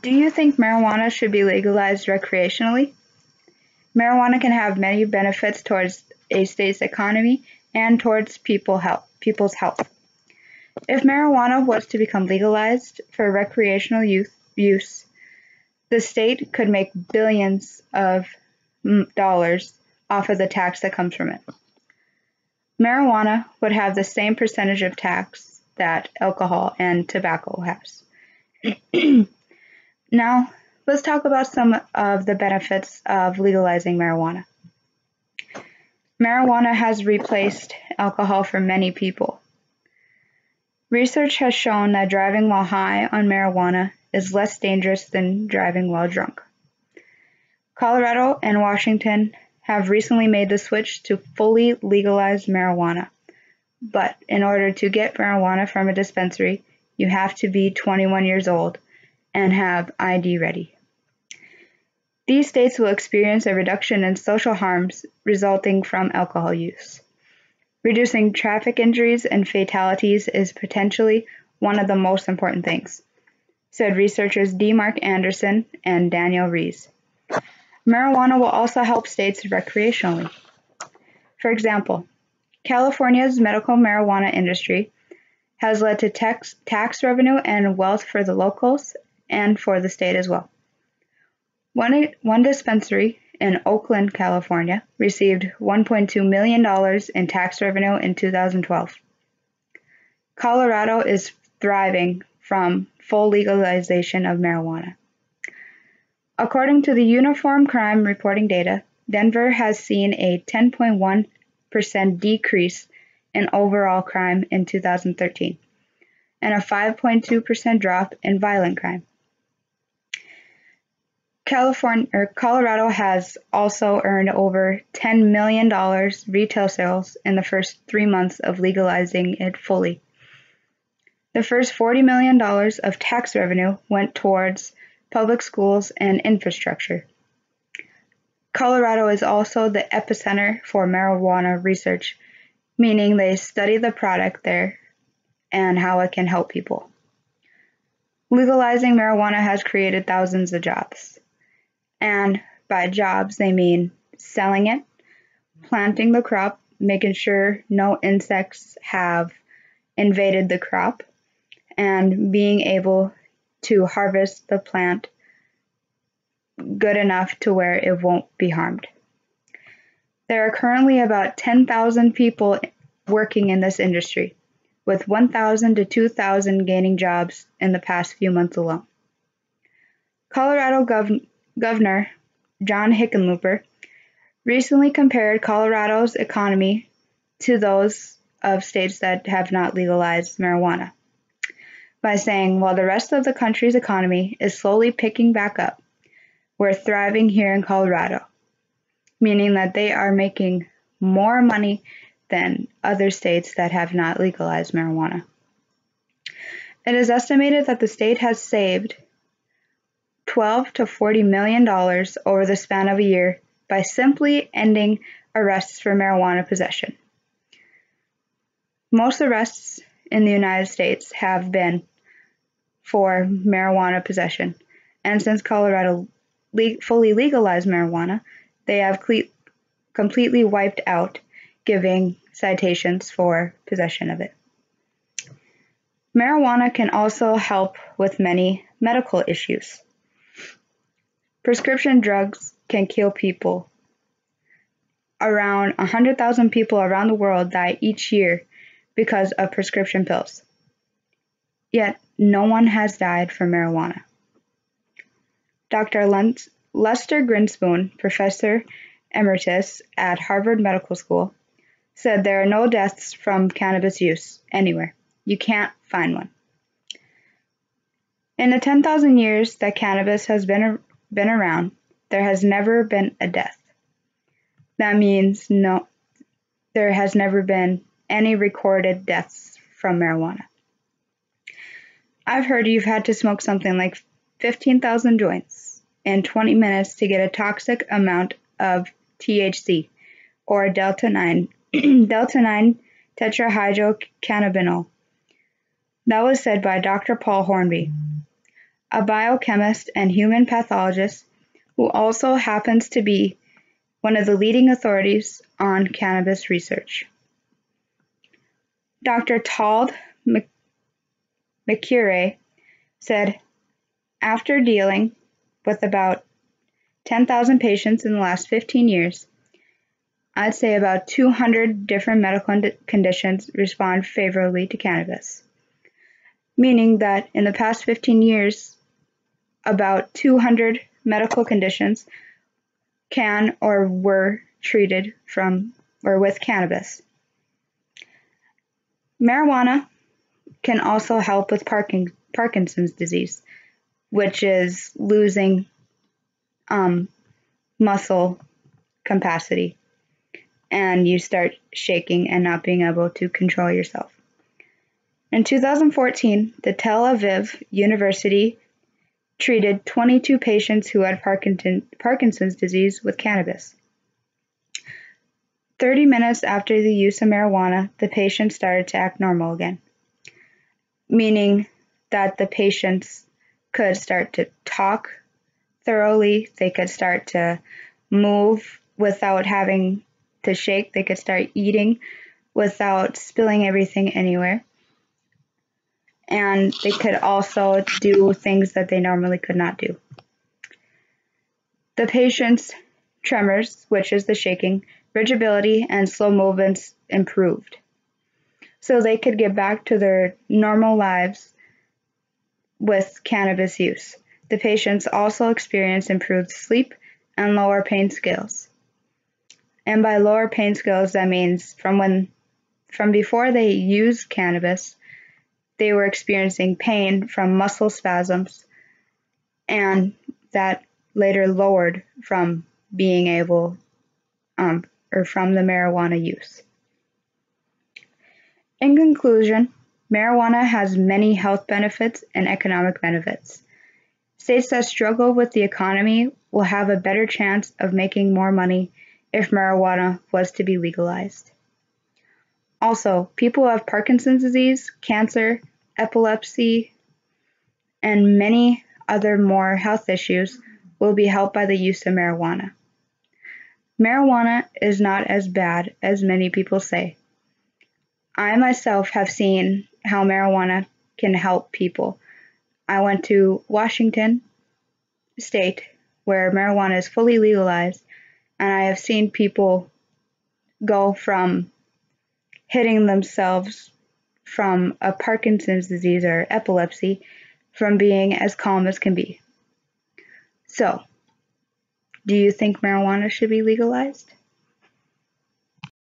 Do you think marijuana should be legalized recreationally? Marijuana can have many benefits towards a state's economy and towards people's health. If marijuana was to become legalized for recreational use, the state could make billions of dollars off of the tax that comes from it. Marijuana would have the same percentage of tax that alcohol and tobacco has. Now, let's talk about some of the benefits of legalizing marijuana. Marijuana has replaced alcohol for many people. Research has shown that driving while high on marijuana is less dangerous than driving while drunk. Colorado and Washington have recently made the switch to fully legalize marijuana. But in order to get marijuana from a dispensary, you have to be 21 years old and have ID ready. These states will experience a reduction in social harms resulting from alcohol use. Reducing traffic injuries and fatalities is potentially one of the most important things, said researchers D. Mark Anderson and Daniel Rees. Marijuana will also help states recreationally. For example, California's medical marijuana industry has led to tax revenue and wealth for the locals and for the state as well. One dispensary in Oakland, California, received $1.2 million in tax revenue in 2012. Colorado is thriving from full legalization of marijuana. According to the Uniform Crime Reporting data, Denver has seen a 10.1% decrease in overall crime in 2013 and a 5.2% drop in violent crime. Colorado has also earned over $10 million retail sales in the first 3 months of legalizing it fully. The first $40 million of tax revenue went towards public schools and infrastructure. Colorado is also the epicenter for marijuana research, meaning they study the product there and how it can help people. Legalizing marijuana has created thousands of jobs. And by jobs, they mean selling it, planting the crop, making sure no insects have invaded the crop, and being able to harvest the plant good enough to where it won't be harmed. There are currently about 10,000 people working in this industry, with 1,000 to 2,000 gaining jobs in the past few months alone. Colorado Governor John Hickenlooper recently compared Colorado's economy to those of states that have not legalized marijuana by saying, while the rest of the country's economy is slowly picking back up, we're thriving here in Colorado, meaning that they are making more money than other states that have not legalized marijuana. It is estimated that the state has saved $12 to $40 million over the span of a year by simply ending arrests for marijuana possession. Most arrests in the United States have been for marijuana possession, and since Colorado fully legalized marijuana, they have completely wiped out giving citations for possession of it. Marijuana can also help with many medical issues. Prescription drugs can kill people. Around 100,000 people around the world die each year because of prescription pills. Yet, no one has died from marijuana. Dr. Lester Grinspoon, professor emeritus at Harvard Medical School, said there are no deaths from cannabis use anywhere. You can't find one. In the 10,000 years that cannabis has been around, there has never been a death. That means there has never been any recorded deaths from marijuana. I've heard you've had to smoke something like 15,000 joints in 20 minutes to get a toxic amount of THC, or delta-9 tetrahydrocannabinol. That was said by Dr. Paul Hornby. a biochemist and human pathologist who also happens to be one of the leading authorities on cannabis research. Dr. Todd McCurry said, after dealing with about 10,000 patients in the last 15 years, I'd say about 200 different medical conditions respond favorably to cannabis, meaning that in the past 15 years, about 200 medical conditions can or were treated from or with cannabis. Marijuana can also help with Parkinson's disease, which is losing muscle capacity, and you start shaking and not being able to control yourself. In 2014, the Tel Aviv University treated 22 patients who had Parkinson's disease with cannabis. 30 minutes after the use of marijuana, the patient started to act normal again, meaning that the patients could start to talk thoroughly, they could start to move without having to shake, they could start eating without spilling everything anywhere, and they could also do things that they normally could not do. The patient's tremors, which is the shaking, rigidity, and slow movements improved, so they could get back to their normal lives with cannabis use. The patients also experienced improved sleep and lower pain scales. And by lower pain scales, that means from before they used cannabis, they were experiencing pain from muscle spasms, and that later lowered from being able or from the marijuana use. In conclusion, marijuana has many health benefits and economic benefits. States that struggle with the economy will have a better chance of making more money if marijuana was to be legalized. Also, people who have Parkinson's disease, cancer, epilepsy, and many other more health issues will be helped by the use of marijuana. Marijuana is not as bad as many people say. I myself have seen how marijuana can help people. I went to Washington State, where marijuana is fully legalized, and I have seen people go from hitting themselves from a Parkinson's disease or epilepsy from being as calm as can be. So, do you think marijuana should be legalized?